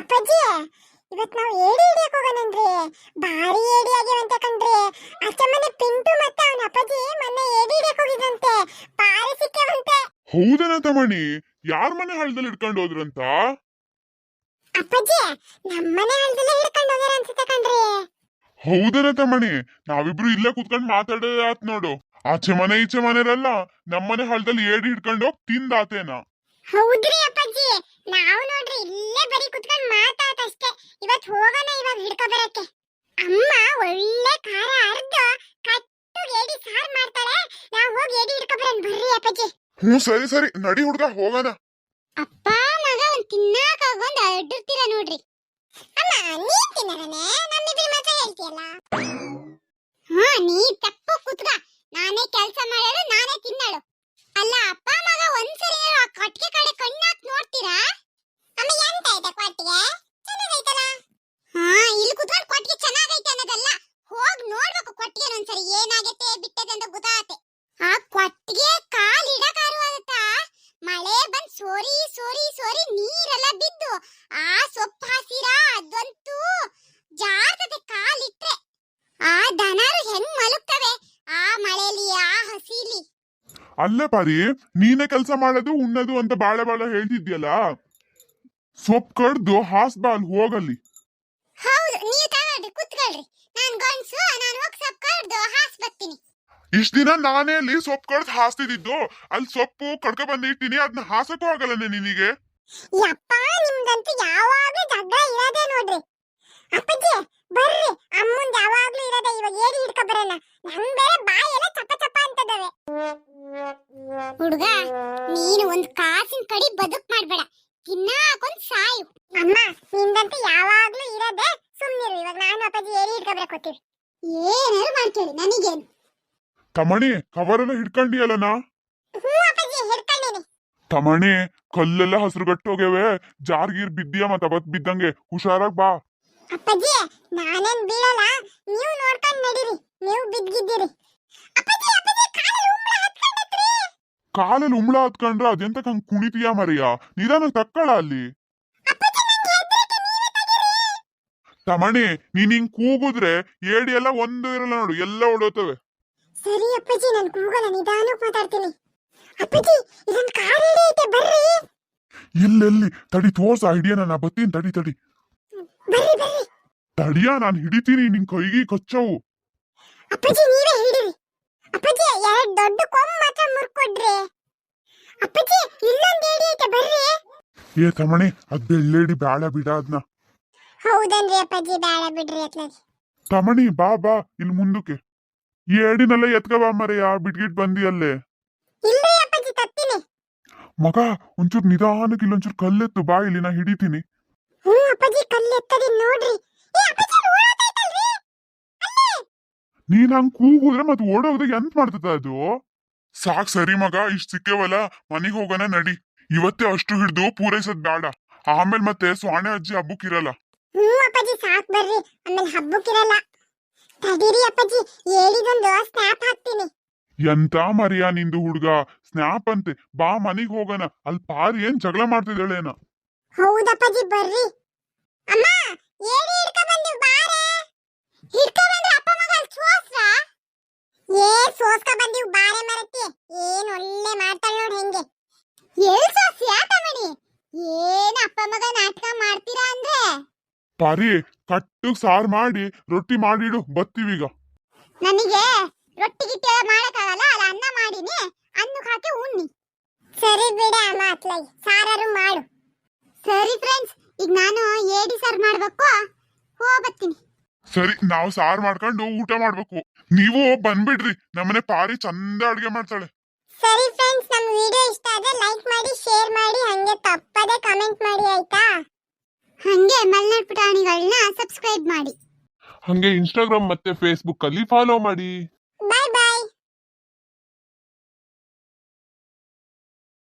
ಅಪ್ಪಾಜಿ ಇವತ್ ನಾವು ಏಡಿ ಹಿಡಿಯಕ್ ಹೋಗೋಣನ್ರಿ. ಭಾರಿ ಏಡಿ ಆಗ್ಯಾವಂತೆ ಕಣ್ರಿ. ಅಚ್ಚಮ್ಮನೆ ಪಿಂಟು ಮತ್ತೆ ಅವನ ಅಪ್ಪಾಜಿ ಮೊನ್ನೆ ಏಡಿ ಹಿಡಿಯಕ್ ಹೋಗಿದ್ರಂತೆ. ಪಾರಿ ಸಿಕ್ಕವಂತೆ. ಹೌದನ ತಮಣಿ? ಯಾರ ಮನೆ ಹಳ್ಳದಲ್ಲಿ ಹಿಡ್ಕೊಂಡು ಹೋದ್ರಂತ? ಅಪ್ಪಾಜಿ ನಮ್ಮನೆ ಹಳ್ಳದಲ್ಲೇ ಹಿಡ್ಕೊಂಡು ಹೋಗ್ಯಾರ ಅನ್ಸುತ್ತೆ ಕಣ್ರಿ. ಹೌದನ ತಮಣಿ? ನಾವಿಬ್ರು ಇಲ್ಲೇ ಕುತ್ಕೊಂಡು ಮಾತಾಡೋದೇ ಆತ್ ನೋಡು. ಆಚೆ ಮನೆ ಈಚೆ ಮನೆರಲ್ಲ, ನಮ್ಮನೆ ಹಳ್ಳದಲ್ಲಿ ಏಡಿ ಹಿಡ್ಕೊಂಡು ಹೋಗಿ ತಿಂದಾತೇನ? ಹೌದ್ರಿ ಅಪ್ಪಾಜಿ, ನಾವು ನೋಡ್ರಿ ಇಲ್ಲೇ ಬರೀ ಕುತ್ಕೊಂಡು ಮಾತಾಡಷ್ಟೇ. ಇವತ್ ಹೋಗೋಣ ಇವಾಗ ಹಿಡ್ಕೊ ಬರಕ್ಕೆ. ಅಮ್ಮ ಒಳ್ಳೆ ಖಾರ ಅರ್ಧ ಕಟ್ಟು ಏಡಿ ಸಾರ್ ಮಾಡ್ತಾಳೆ. ನಾವು ಹೋಗಿ ಏಡಿ ಹಿಡ್ಕೊ ಬರೋಣ ಬರ್ರಿ ಅಪ್ಪಾಜಿ. ಸರಿ ಸರಿ ನಡಿ ಹುಡ್ಗ ಹೋಗೋಣ. ಅಪ್ಪ ಮಗ ಒಂದ್ ತಿನ್ನಾಕ ಒಂದ್ ಅಡ್ಡಿರ್ತೀರ ನೋಡ್ರಿ. ಅಮ್ಮ ನೀನ್ ತಿನ್ನರನೆ, ನಮ್ಮಿಬ್ರು ಮಾತ್ರ ಹೇಳ್ತೀಯಲ್ಲ. ನೀ ತಪ್ಪು ಕುತ್ಕ, ನಾನೇ ಕೆಲಸ ಮಾಡೋಳು, ನಾನೇ ತಿನ್ನಳು. ಅಲ್ಲ ಅಪ್ಪ ಮಗ ಒಂದ್ಸರಿ ಆ ಕೊಟ್ಟಿಗೆ ಕಡೆ ಕಣ್ಣಾಕ್ ನೋಡ್ತೀರಾ? ಅಮ್ಮ ಎಂತ ಇದೆ ಕೊಟ್ಟಿಗೆ? ಚೆನ್ನಾಗೈತಲ್ಲ. ಇಲ್ಲಿ ಕುತ್ಕೊಂಡು ಕೊಟ್ಟಿಗೆ ಚೆನ್ನಾಗೈತೆ ಅನ್ನೋದಲ್ಲ, ಹೋಗ್ ನೋಡ್ಬೇಕು ಕೊಟ್ಟಿಗೆ ಒಂದ್ಸರಿ ಏನಾಗೈತೆ ಬಿಟ್ಟದೆ ಅಂತ ಗೊತ್ತಾಗತ್ತೆ. ಆ ಕೊಟ್ಟಿಗೆ ಕಾಲ್ ಇಡಕಾರುವಾಗತ್ತ. ಮಳೆ ಬಂದ್ ಸೋರಿ ಸೋರಿ ಸೋರಿ ನೀರೆಲ್ಲ ಬಿದ್ದು ಆ ಸೊಪ್ಪು ಹಸಿರ ಅದಂತೂ ಜಾರ್ತದೆ ಕಾಲಿಟ್ರೆ. ಆ ದನರು ಹೆಂಗ್ ಮಲಗ್ತವೆ ಆ ಮಳೆಲಿ ಆ ಹಸಿಲಿ. ಅಲ್ಲ ಪಾರಿ, ನೀನೇ ಕೆಲಸ ಮಾಡೋದು ಉಣ್ಣದು ಅಂತ ಬಾಳ ಬಾಳ ಹೇಳ್ತಿದ್ಯಲ್ಲ. ಸೊಪ್ಪು ಕಡ್ದು ಹಾಸ್ ಬಾಲ್ ಹೋಗಲ್ಲಿ. ಹೌದು, ನೀವು ತಗೊಳ್ರಿ ಕುತ್ಕೊಳ್ರಿ. ನಾನ್ ಗಂಡ್ಸು, ನಾನು ಹೋಗಿ ಸೊಪ್ಪು ಕಡ್ದು ಹಾಸ್ ಬರ್ತೀನಿ. ಇಷ್ಟ ದಿನ ನಾನೇ ಅಲ್ಲಿ ಸೊಪ್ಪು ಕಡ್ದು ಹಾಸ್ತಿದ್ದು, ಅಲ್ಲಿ ಸೊಪ್ಪು ಕಡ್ಕ ಬಂದು ಇಟ್ಟಿನಿ, ಅದನ್ನ ಹಾಸಕ್ಕೂ ಆಗಲ್ಲ ನಿನಗೆ. ಯಪ್ಪ ನಿಮ್ದಂತೂ ಯಾವಾಗ್ಲೂ ಜಗಳ ಇರೋದೇ ನೋಡ್ರಿ. ಅಪ್ಪಾಜಿ ಬರ್ರಿ, ಅಮ್ಮಂದ್ ಯಾವಾಗ್ಲೂ ಇರೋದೇ. ಇವಾಗ ಏಡಿ ಹಿಡ್ಕೊ ಬರೋಣ. ನಮ್ ಬೇರೆ ಬಾಯಿ ಎಲ್ಲ ಚಪ್ಪ ಚಪ್ಪ ಅಂತದವೆ. ಹುಡುಗ ನೀನು ಒಂದ್ ಕಾಸಿನ ಕಡಿ ಬದುಕ್ ಮಾಡ್ಬೇಡ, ತಿನ್ನಾಕೊಂದ್ ಸಾಯು. ಅಮ್ಮ ನಿಂದಂತೂ ಯಾವಾಗ್ಲೂ ಇರೋದೇ. ಸುಮ್ನಿರು, ಇವಾಗ ನಾನು ಅಪ್ಪಾಜಿ ಏಡಿ ಹಿಡ್ಕೊ ಬರಕ್ ಹೋಗ್ತೀವಿ. ಏನಾರು ಮಾಡ್ಕೊಳ್ಳಿ, ನನಗೇನು. ತಮಣಿ ಕವರೆಲ್ಲ ಹಿಡ್ಕೊಂಡಿಯಲ್ಲನಾ? ಅಪ್ಪಾಜಿ ಹಿಡ್ಕೊಂಡಿನಿ. ತಮಣಿ ಕಲ್ಲೆಲ್ಲ ಹಸಿರು ಗಟ್ಟೋಗ್ಯವೆ, ಜಾರ್ಗೀರ್ ಬಿದ್ದೀಯ ಮತ್ತ ಬತ್ ಬಿದ್ದಂಗೆ, ಹುಷಾರಾಗ್ ಬಾ. ಅಪ್ಪಾಜಿ ನಾನೇನ್ ಬೀಳಲ್ಲ, ನೀವು ನೋಡ್ಕೊಂಡ್ ನಡೀರಿ. ನೀವು ಬಿದ್ದಿದ್ದೀರಿ. ಅಪ್ಪಾಜಿ ಅಪ್ಪಾಜಿ ಕಾಲಲ್ಲಿ ಉಂಬ್ಳ ಹತ್ಕೊಂಡತ್ರಿ. ಕಾಲಲ್ಲಿ ಉಮ್ಳ ಹತ್ಕೊಂಡ್ರ ಅದೆಂತಕ್ ಹಂಗ್ ಕುಣಿತೀಯ ಮರಿಯ? ನಿಧಾನ ತಕ್ಕಳ ಅಲ್ಲಿ. ಅಪ್ಪಾಜಿ ನಂಗೆ ಹೆದ್ರಿಕೆ, ನೀವೇ ತಗೀರಿ. ತಮಣಿ ನೀನ್ ಹಿಂಗ್ ಕೂಗುದ್ರೆ ಏಡಿ ಎಲ್ಲ ಒಂದು ಇರಲ್ಲ ನೋಡು, ಎಲ್ಲ ಓಡೋತವೆ. ಸರಿ ಅಪ್ಪಾಜಿ, ನಾನು ಕೂಗಲ್ಲ, ನಿಧಾನಕ್ಕೆ ಮಾತಾಡ್ತೀನಿ. ಅಪ್ಪಾಜಿ ಇದೊಂದು ಕಾರ್ ಏಡಿ ಐತೆ, ಬರ್ರಿ. ಎಲ್ಲೆಲ್ಲಿ ತಡಿ ತೋರ್ಸ ಐಡಿಯಾ, ನಾನು ಬತ್ತೀನಿ ತಡಿ ತಡಿ. ಬರ್ರಿ ಬರ್ರಿ. ತಡಿಯಾ ನಾನು ಹಿಡಿತೀನಿ, ನಿನ್ ಕೈಗೆ ಕಚ್ಚವು. ಅಪ್ಪಾಜಿ ನೀವೇ ಹಿಡಿರಿ. ಅಪ್ಪಾಜಿ ಎರಡು ದೊಡ್ಡ ಕೊಂಬ್ ಮಾತ್ರ ಮುರ್ಕೊಡ್ರಿ. ಅಪ್ಪಾಜಿ ಇಲ್ಲೊಂದು ಏಡಿ ಐತೆ, ಬರ್ರಿ. ಏ ತಮಣಿ ಅದ್ ಬೆಳ್ಳೇಡಿ ಬ್ಯಾಡ ಬಿಡ ಅದ್ನ. ಹೌದನ್ರಿ ಅಪ್ಪಾಜಿ, ಬೇಡ ಬಿಡ್ರಿ ಅತ್ಲಾಗಿ. ತಮಣಿ ಬಾ ಬಾ ಇಲ್ಲಿ ಮುಂದಕ್ಕೆ. ಈ ಏಡಿನೆಲ್ಲ ಎತ್ಕ ಬಾ ಮರೆಯ, ಬಿಟ್ಗಿಟ್ ಬಂದಿ ಅಲ್ಲೇ. ಇಲ್ರಿ ಅಪ್ಪಾಜಿ ತತ್ತೀನಿ. ಮಗ ಒಂಚೂರು ನಿಧಾನಕ್ಕೆ ಇಲ್ಲೊಂಚೂರು ಕಲ್ಲೆತ್ತು ಬಾ, ಇಲ್ಲಿ ನಾ ಹಿಡಿತೀನಿ. ಅಪ್ಪಾಜಿ ಕಲ್ಲು ಎತ್ತದಿ ನೋಡ್ರಿ. ಏ ಅಪ್ಪಾಜಿ ಓಡೋತೈತಲ್ರಿ ಅಲ್ಲೇ. ನೀನ್ ಹಂಗ್ ಕೂಗುದ್ರೆ ಮತ್ ಓಡೋದ್ರೆ ಎಂತ ಮಾಡ್ತದ ಅದು? ಸಾಕ್ ಸರಿ ಮಗ, ಇಷ್ಟ್ ಸಿಕ್ಕೇವಲ್ಲ, ಮನೆಗ್ ಹೋಗೋಣ ನಡಿ. ಇವತ್ತೇ ಅಷ್ಟು ಹಿಡ್ದು ಪೂರೈಸದ್ ಬೇಡ, ಆಮೇಲೆ ಮತ್ತೆ ಸ್ವಾಣೆ ಅಜ್ಜಿ ಹಬ್ಬಕ್ಕಿರಲ್ಲ. ಅಪ್ಪಾಜಿ ಸಾಕ್ ಬರ್ರಿ, ಆಮೇಲೆ ಹಬ್ಬಕ್ಕಿರಲ್ಲ. ತಡೀರಿ ಅಪ್ಪಾಜಿ, ಹೇಳಿದೊಂದು ಸ್ನ್ಯಾಪ್ ಹಾಕ್ತೀನಿ. ಎಂತ ಮರಿಯ ನಿಂದು ಹುಡ್ಗ, ಸ್ನ್ಯಾಪ್ ಅಂತೆ. ಬಾ ಮನೆಗ್ ಹೋಗೋಣ, ಅಲ್ಲಿ ಪಾರಿ ಏನ್ ಜಗಳ ಮಾಡ್ತಿದ್ದಾಳೇನ. ಹೌದಪ್ಪಾಜಿ ಬರ್ರಿ. ಅಮ್ಮ ಏಡಿ ಹಿಡ್ಕ ಬಂದಿವ್ ಬಾರೆ. ಹಿಡ್ಕ ಬಂದ್ರೆ ಅಪ್ಪ ಮಗ ಸೋಸ್ರ. ಏ ಸೋಸ್ಕ ಬಂದಿವ್ ಬಾರೆ ಮರತಿ. ಏನ್ ಒಳ್ಳೆ ಮಾಡ್ತಾಳ ನೋಡ್ ಹೆಂಗೆ. ಎಲ್ ಸೋಸ್ಯ ತಮಣಿ? ಏನ್ ಅಪ್ಪ ಮಗ ನಾಟಕ ಮಾಡ್ತೀರಾ ಅಂದ್ರೆ? ಪಾರಿ ಕಟ್ಟುಗ್ ಸಾರ್ ಮಾಡಿ ರೊಟ್ಟಿ ಮಾಡಿಡು, ಬತ್ತೀವೀಗ. ನನಗೆ ರೊಟ್ಟಿ ಗಿಟ್ಟಿ ಮಾಡಕ್ಕಾಗಲ್ಲ, ಅಲ್ಲ ಅನ್ನ ಮಾಡಿನಿ, ಅನ್ನಕ್ಕೆ ಹಾಕಿ ಉಣ್ಣಿ. ಸರಿ ಬಿಡ ಅಮ್ಮ, ಅತ್ಲಾಗಿ ಸಾರಾರು ಮಾಡು. ಸರಿ ಫ್ರೆಂಡ್ಸ್, ಈಗ ನಾನು ಏಡಿ ಸಾರ್ ಮಾಡ್ಬೇಕು, ಹೋಗ್ಬತ್ತೀನಿ. ಸರಿ ನಾವು ಸಾರ್ ಮಾಡ್ಕೊಂಡು ಊಟ ಮಾಡ್ಬೇಕು. ನೀವು ಬಂದ್ಬಿಡ್ರಿ, ನಮ್ಮನೆ ಪಾರಿ ಚಂದ ಅಡ್ಗೆ ಮಾಡ್ತಾಳೆ. ಸರಿ ಫ್ರೆಂಡ್ಸ್, ನಮ್ಮ ವಿಡಿಯೋ ಇಷ್ಟ ಆದ್ರೆ ಲೈಕ್ ಮಾಡಿ, ಶೇರ್ ಮಾಡಿ, ಹಂಗೆ ತಪ್ಪದೆ ಕಮೆಂಟ್ ಮಾಡಿ ಆಯ್ತಾ. ಹಂಗೆ ಮಲ್ನಾಡ್ ಪುಟಾಣಿಗಳನ್ನ ಸಬ್ಸ್ಕ್ರೈಬ್ ಮಾಡಿ. ಹಂಗೆ ಇನ್ಸ್ಟಾಗ್ರಾಮ್ ಮತ್ತೆ ಫೇಸ್ಬುಕ್ ಅಲ್ಲಿ ಫಾಲೋ ಮಾಡಿ.